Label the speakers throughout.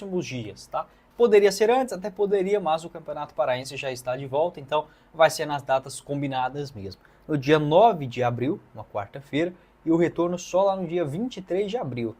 Speaker 1: próximos dias, tá? Poderia ser antes, até poderia, mas o Campeonato Paraense já está de volta, então vai ser nas datas combinadas mesmo. No dia 9 de abril, uma quarta-feira, e o retorno só lá no dia 23 de abril.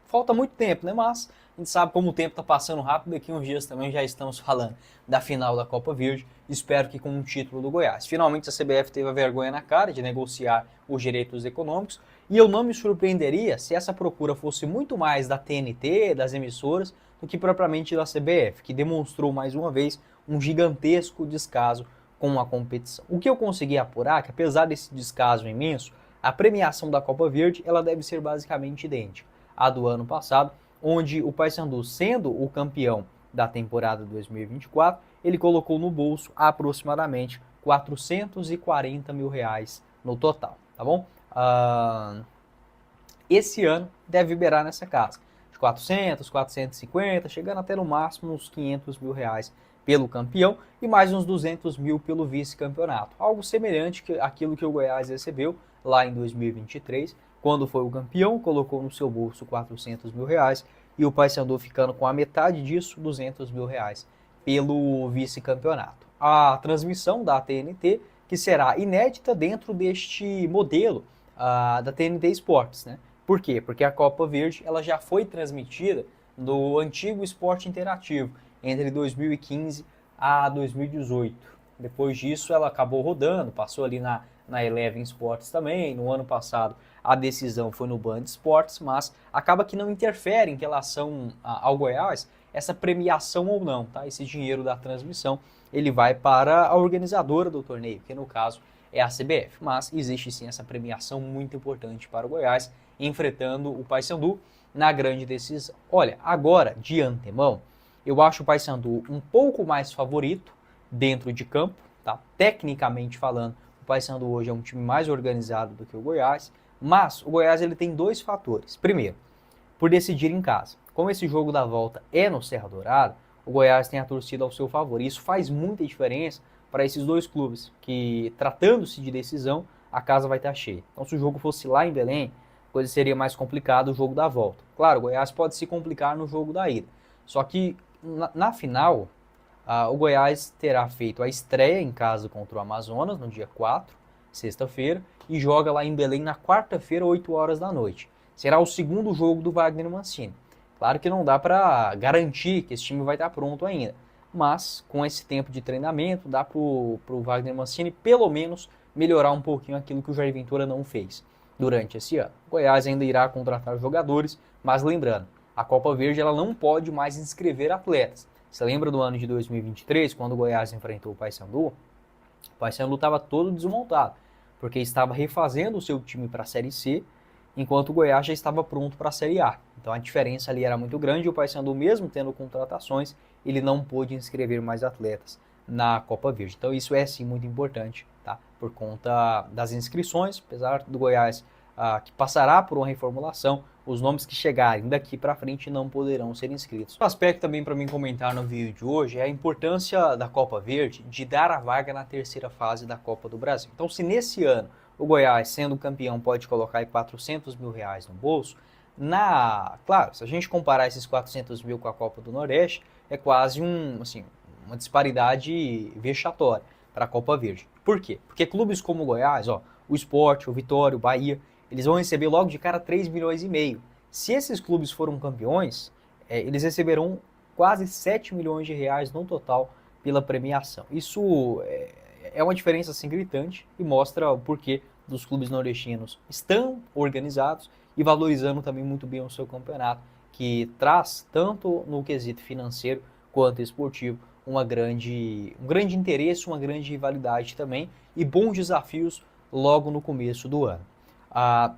Speaker 1: Falta muito tempo, né? Mas a gente sabe como o tempo está passando rápido, daqui uns dias também já estamos falando da final da Copa Verde, espero que com um título do Goiás. Finalmente a CBF teve a vergonha na cara de negociar os direitos econômicos, e eu não me surpreenderia se essa procura fosse muito mais da TNT, das emissoras, do que propriamente da CBF, que demonstrou mais uma vez um gigantesco descaso com a competição. O que eu consegui apurar é que, apesar desse descaso imenso, a premiação da Copa Verde ela deve ser basicamente idêntica à do ano passado, onde o Paysandu, sendo o campeão da temporada 2024, ele colocou no bolso aproximadamente R$ 440 mil no total, tá bom? Esse ano deve liberar nessa casa de 400, 450, chegando até no máximo uns R$ 500 mil pelo campeão e mais uns 200 mil pelo vice-campeonato. Algo semelhante àquilo que o Goiás recebeu lá em 2023, quando foi o campeão, colocou no seu bolso R$ 400 mil e o Paysandu ficando com a metade disso, R$ 200 mil pelo vice-campeonato. A transmissão da TNT, que será inédita dentro deste modelo da TNT Sports, né? Por quê? Porque a Copa Verde ela já foi transmitida no antigo Esporte Interativo, entre 2015 a 2018. Depois disso ela acabou rodando, passou ali na Eleven Sports também. No ano passado a decisão foi no Band Esportes, mas acaba que não interfere em relação ao Goiás essa premiação ou não, tá? Esse dinheiro da transmissão ele vai para a organizadora do torneio, que no caso é a CBF, mas existe sim essa premiação muito importante para o Goiás, enfrentando o Paysandu na grande decisão. Olha, agora, de antemão, eu acho o Paysandu um pouco mais favorito dentro de campo, tá? Tecnicamente falando, o Paysandu hoje é um time mais organizado do que o Goiás, mas o Goiás ele tem dois fatores. Primeiro, por decidir em casa. Como esse jogo da volta é no Serra Dourada, o Goiás tem a torcida ao seu favor. E isso faz muita diferença para esses dois clubes, que tratando-se de decisão, a casa vai estar cheia. Então se o jogo fosse lá em Belém, a coisa seria mais complicada o jogo da volta. Claro, o Goiás pode se complicar no jogo da ida. Só que na final, o Goiás terá feito a estreia em casa contra o Amazonas no dia 4, sexta-feira, e joga lá em Belém na quarta-feira, 8 horas da noite. Será o segundo jogo do Wagner Mancini. Claro que não dá para garantir que esse time vai estar pronto ainda, mas com esse tempo de treinamento dá para o Wagner Mancini pelo menos melhorar um pouquinho aquilo que o Jair Ventura não fez durante esse ano. O Goiás ainda irá contratar jogadores, mas lembrando, a Copa Verde ela não pode mais inscrever atletas. Você lembra do ano de 2023, quando o Goiás enfrentou o Paysandu? O Paysandu estava todo desmontado, porque estava refazendo o seu time para a Série C, enquanto o Goiás já estava pronto para a Série A. Então a diferença ali era muito grande e o Paysandu, mesmo tendo contratações, ele não pôde inscrever mais atletas na Copa Verde. Então isso é sim muito importante, tá? Por conta das inscrições, apesar do Goiás que passará por uma reformulação, os nomes que chegarem daqui para frente não poderão ser inscritos. Um aspecto também para mim comentar no vídeo de hoje é a importância da Copa Verde de dar a vaga na terceira fase da Copa do Brasil. Então se nesse ano o Goiás, sendo campeão, pode colocar aí R$ 400 mil no bolso, claro, se a gente comparar esses 400 mil com a Copa do Nordeste, é quase uma disparidade vexatória para a Copa Verde. Por quê? Porque clubes como o Goiás, o Sport, o Vitória, o Bahia, eles vão receber logo de cara 3,5 milhões. Se esses clubes foram campeões, eles receberão quase R$ 7 milhões no total pela premiação. Isso é uma diferença assim gritante e mostra o porquê dos clubes nordestinos estão organizados e valorizando também muito bem o seu campeonato, que traz tanto no quesito financeiro quanto esportivo um grande interesse, uma grande rivalidade também e bons desafios logo no começo do ano.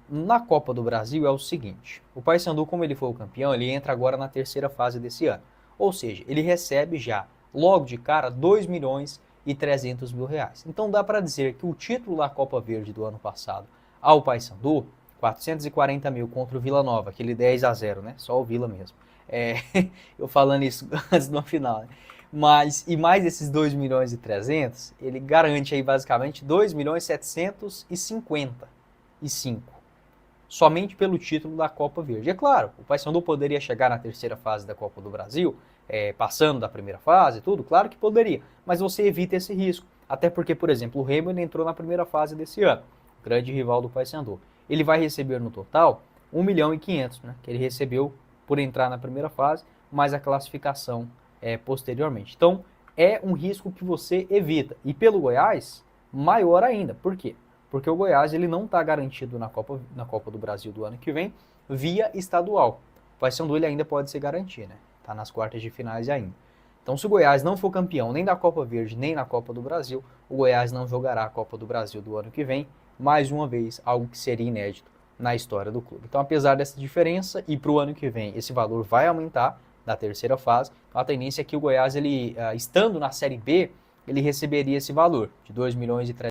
Speaker 1: Na Copa do Brasil é o seguinte, o Paysandu, como ele foi o campeão, ele entra agora na terceira fase desse ano, ou seja, ele recebe já logo de cara 2 milhões e 300 mil reais. Então dá para dizer que o título da Copa Verde do ano passado ao Paysandu, 440 mil contra o Vila Nova, aquele 10-0, né? Só o Vila mesmo. Eu falando isso antes do final, né? Mais esses 2 milhões e 300, ele garante aí basicamente 2 milhões 755. somente pelo título da Copa Verde. É claro, o Paysandu poderia chegar na terceira fase da Copa do Brasil, passando da primeira fase, tudo, claro que poderia, mas você evita esse risco. Até porque, por exemplo, o Remo entrou na primeira fase desse ano, grande rival do Paysandu. Ele vai receber no total 1,5 milhão, né, que ele recebeu por entrar na primeira fase, mais a classificação posteriormente. Então, é um risco que você evita. E pelo Goiás, maior ainda. Por quê? Porque o Goiás ele não está garantido na Copa do Brasil do ano que vem via estadual. O Paysandu ele ainda pode se garantir, né? Está nas quartas de finais ainda. Então, se o Goiás não for campeão nem da Copa Verde, nem na Copa do Brasil, o Goiás não jogará a Copa do Brasil do ano que vem, mais uma vez, algo que seria inédito na história do clube. Então, apesar dessa diferença, e para o ano que vem esse valor vai aumentar da terceira fase, então a tendência é que o Goiás, ele, estando na Série B, ele receberia esse valor de 2 milhões e